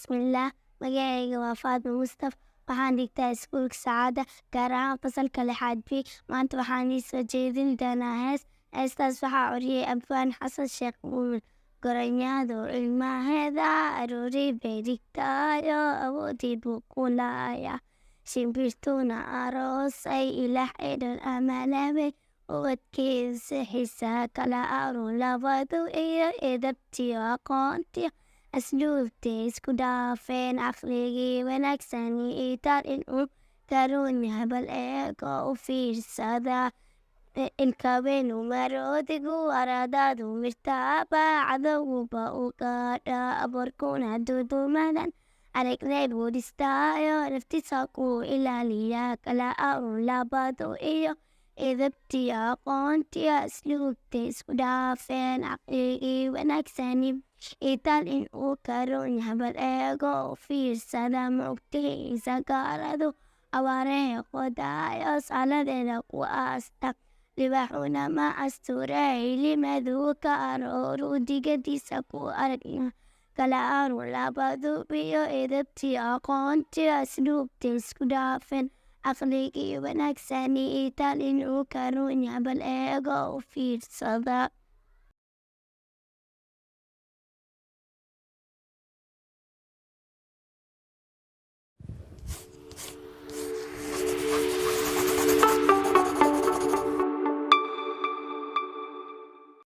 Bismillah, magacayga waa Faatma Mustaf. Waxaan dhigtaa iskuulka Sacaada, gaar ahaan fasalka 6 B. Maanta waxaan ii soo jeedin doonaa hees. Heestaas waxaa curiyay Abwaan Xasan Sheekh Muumin. Goronyadu ilmaheeda aroori bay dhigtaayo, awoodii buu ku laaya. Shimbirtuna aroosay ilaah idin ammaanabay, ubadkiisa xiisa kala aruun labadu iyo edabtiyo aqoontiyo asluubtay isku dhaafeen. Caqligii wanaagsani itaan inuu garoon habal eego u fiirsada. Ilkaweynu maroodigu aradaadu mirtaaba, cadowguba u gaadha aborkuna dudumadan. Aragnay buu dhistaayo, naftiisa ku ilaaliya kala aruun labadu iyo edabtiyo aqoontiyo asluubtay isku dhaafeen. Caqligii wanaagsani itaan inuu garoon habal eego u fiirsada. Mugtihiisa gaaladu awaaree qodaayo, saaladeeda ku aasta. Libaaxuna ma asturay limadu ka arooru, digadiisa ku aragna kala aruun labadu iyo edabtiyo aqoontiyo asluubtay isku dhaafeen. Caqligii wanaagsani itaan inuu garoon habal eego u fiirsada.